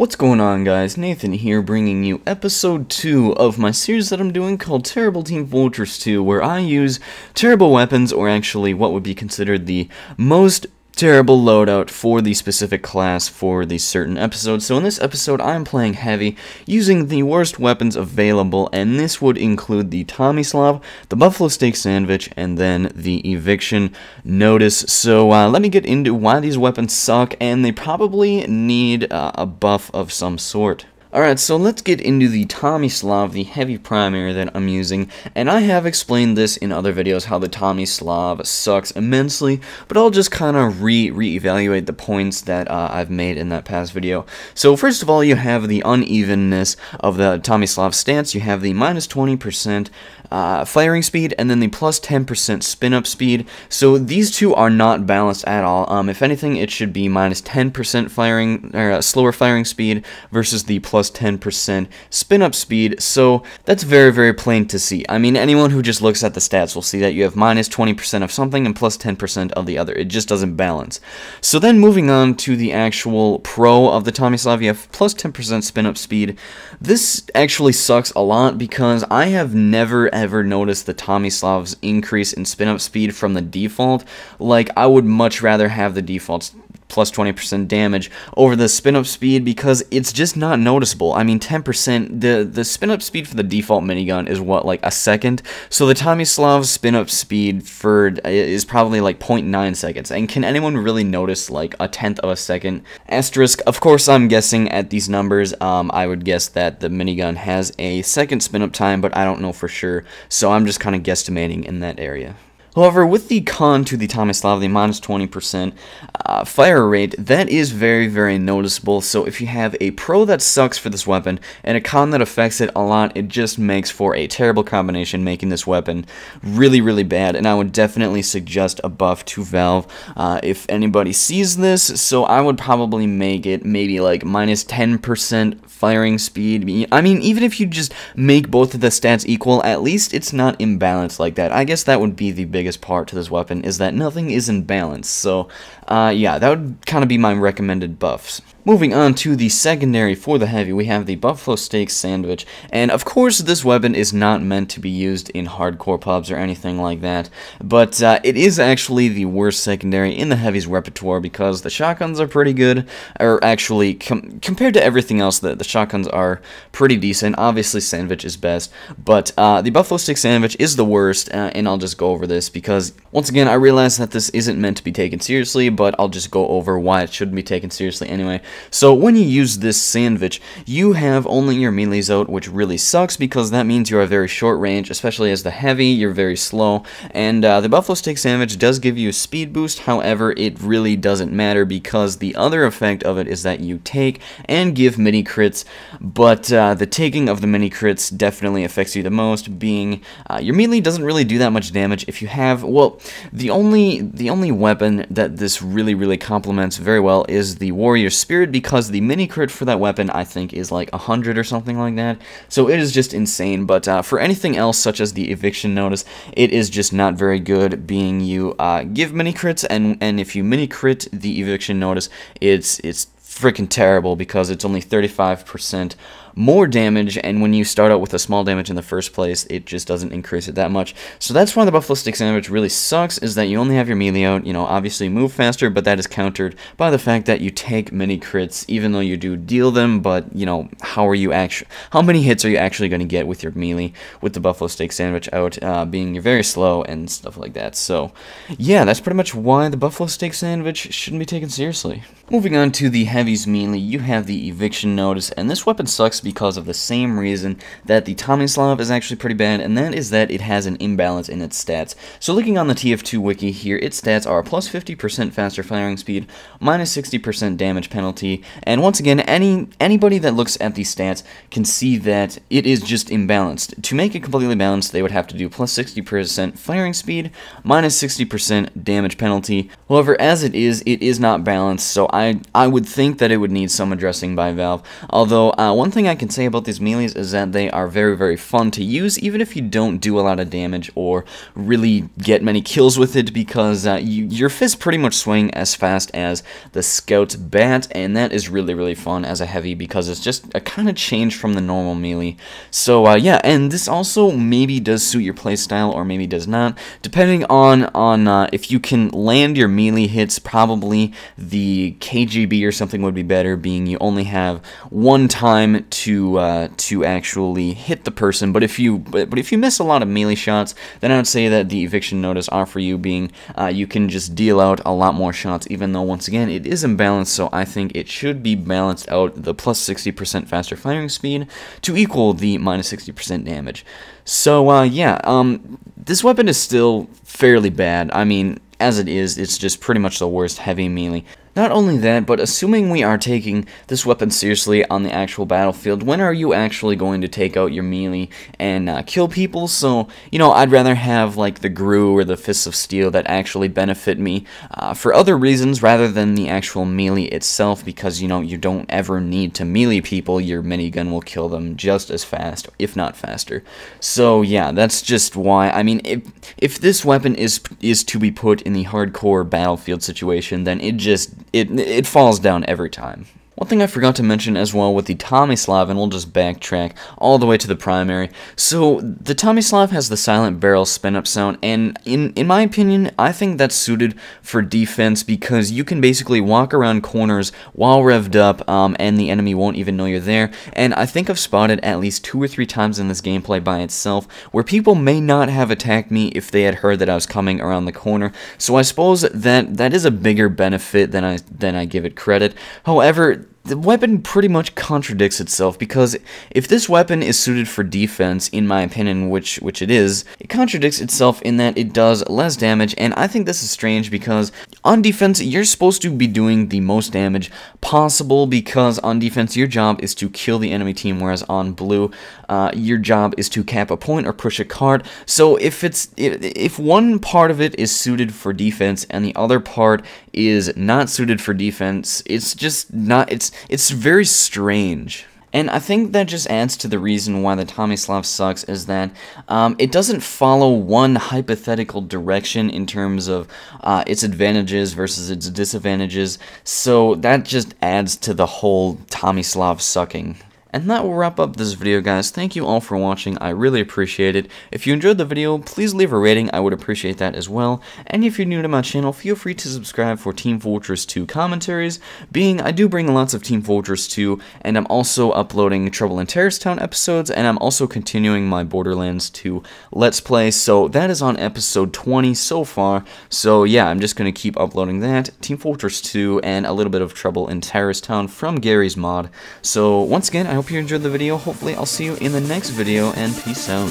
What's going on, guys? Nathan here, bringing you episode 2 of my series that I'm doing called Terrible Team Fortress 2, where I use terrible weapons, or actually what would be considered the most terrible loadout for the specific class for the certain episode. So in this episode, I'm playing heavy, using the worst weapons available, and this would include the Tomislav, the Buffalo Steak Sandwich, and then the Eviction Notice. So let me get into why these weapons suck, and they probably need a buff of some sort. Alright, so let's get into the Tomislav, the heavy primary that I'm using, and I have explained this in other videos how the Tomislav sucks immensely, but I'll just kind of re-evaluate the points that I've made in that past video. So first of all, you have the unevenness of the Tomislav stance. You have the minus 20% firing speed, and then the plus 10% spin-up speed. So these two are not balanced at all. If anything, it should be minus 10% firing, or slower firing speed versus the plus 10% spin-up speed. So that's very, very plain to see. I mean, anyone who just looks at the stats will see that you have minus 20% of something and plus 10% of the other. It just doesn't balance. So then moving on to the actual pro of the Tomislav, you have plus 10% spin-up speed. This actually sucks a lot because I have never ever noticed the Tomislav's increase in spin-up speed from the default. Like, I would much rather have the defaults plus 20% damage over the spin-up speed because it's just not noticeable. I mean, 10%, the spin-up speed for the default minigun is what, like a second? So the Tomislav's spin-up speed is probably like 0.9 seconds. And can anyone really notice like a tenth of a second? Asterisk, of course I'm guessing at these numbers. I would guess that the minigun has a second spin-up time, but I don't know for sure. So I'm just kind of guesstimating in that area. However, with the con to the Tomislav, the minus 20% fire rate, that is very, very noticeable. So if you have a pro that sucks for this weapon and a con that affects it a lot, it just makes for a terrible combination, making this weapon really, really bad. And I would definitely suggest a buff to Valve if anybody sees this. So I would probably make it maybe like minus 10% firing speed. I mean, even if you just make both of the stats equal, at least it's not imbalanced like that. I guess that would be the biggest part to this weapon, is that nothing is in balance. So yeah, that would kind of be my recommended buffs. Moving on to the secondary for the heavy, we have the Buffalo Steak Sandwich, and of course this weapon is not meant to be used in hardcore pubs or anything like that, but it is actually the worst secondary in the heavy's repertoire because the shotguns are pretty good, or actually compared to everything else, the shotguns are pretty decent. Obviously Sandwich is best, but the Buffalo Steak Sandwich is the worst, and I'll just go over this because once again I realize that this isn't meant to be taken seriously, but I'll just go over why it shouldn't be taken seriously anyway. So when you use this sandwich, you have only your melees out, which really sucks because that means you're a very short range, especially as the heavy, you're very slow, and the Buffalo Steak Sandwich does give you a speed boost. However, it really doesn't matter because the other effect of it is that you take and give mini crits, but the taking of the mini crits definitely affects you the most, being your melee doesn't really do that much damage. If you have, well, the only weapon that this really complements very well is the Warrior Spirit, because the mini crit for that weapon I think is like 100 or something like that, so it is just insane. But for anything else such as the Eviction Notice, it is just not very good, being you give mini crits, and if you mini crit the Eviction Notice, it's freaking terrible because it's only 35% more damage, and when you start out with a small damage in the first place, it just doesn't increase it that much. So that's why the Buffalo Steak Sandwich really sucks, is that you only have your melee out. You know, obviously move faster, but that is countered by the fact that you take mini crits, even though you do deal them. But you know, how many hits are you actually going to get with your melee with the Buffalo Steak Sandwich out, being you're very slow and stuff like that. So yeah, that's pretty much why the Buffalo Steak Sandwich shouldn't be taken seriously. Moving on to the heavy's melee, you have the Eviction Notice, and this weapon sucks because of the same reason that the Tomislav is actually pretty bad, and that is that it has an imbalance in its stats. So looking on the TF2 wiki here, its stats are plus 50% faster firing speed, minus 60% damage penalty, and once again, anybody that looks at these stats can see that it is just imbalanced. To make it completely balanced, they would have to do plus 60% firing speed, minus 60% damage penalty. However, as it is not balanced, so I would think that it would need some addressing by Valve. Although, one thing I can say about these melees is that they are very, very fun to use, even if you don't do a lot of damage or really get many kills with it, because your fists pretty much swing as fast as the Scout's bat, and that is really, really fun as a heavy because it's just a kind of change from the normal melee. So yeah, and this also maybe does suit your playstyle or maybe does not, depending on if you can land your melee hits. Probably the KGB or something would be better, being you only have one time to actually hit the person. But if you miss a lot of melee shots, then I would say that the Eviction Notice are for you, being you can just deal out a lot more shots, even though once again it is imbalanced. So I think it should be balanced out, the plus 60% faster firing speed to equal the minus 60% damage. So yeah, this weapon is still fairly bad. I mean, as it is, it's just pretty much the worst heavy melee. Not only that, but assuming we are taking this weapon seriously on the actual battlefield, when are you actually going to take out your melee and kill people? So, you know, I'd rather have like the Gru or the Fists of Steel that actually benefit me for other reasons rather than the actual melee itself, because, you know, you don't ever need to melee people. Your minigun will kill them just as fast, if not faster. So yeah, that's just why. I mean, if this weapon is to be put in the hardcore battlefield situation, then it falls down every time. One thing I forgot to mention as well with the Tomislav, and we'll just backtrack all the way to the primary. So the Tomislav has the silent barrel spin-up sound, and in my opinion, I think that's suited for defense because you can basically walk around corners while revved up, and the enemy won't even know you're there. And I think I've spotted at least 2 or 3 times in this gameplay by itself where people may not have attacked me if they had heard that I was coming around the corner. So I suppose that is a bigger benefit than I give it credit. However, the weapon pretty much contradicts itself, because if this weapon is suited for defense, in my opinion, which it is, it contradicts itself in that it does less damage, and I think this is strange because on defense, you're supposed to be doing the most damage possible, because on defense, your job is to kill the enemy team, whereas on blue, your job is to cap a point or push a card. So if one part of it is suited for defense and the other part is not suited for defense, it's just not, it's very strange. And I think that just adds to the reason why the Tomislav sucks, is that it doesn't follow one hypothetical direction in terms of its advantages versus its disadvantages, so that just adds to the whole Tomislav sucking. And that will wrap up this video, guys. Thank you all for watching. I really appreciate it. If you enjoyed the video, please leave a rating. I would appreciate that as well. And if you're new to my channel, feel free to subscribe for Team Fortress 2 commentaries, being I do bring lots of Team Fortress 2, and I'm also uploading Trouble in Terrorist Town episodes, and I'm also continuing my Borderlands 2 Let's Play. So that is on episode 20 so far. So yeah, I'm just going to keep uploading that, Team Fortress 2, and a little bit of Trouble in Terrorist Town from Gary's mod. So once again, I hope you enjoyed the video. Hopefully I'll see you in the next video, and peace out.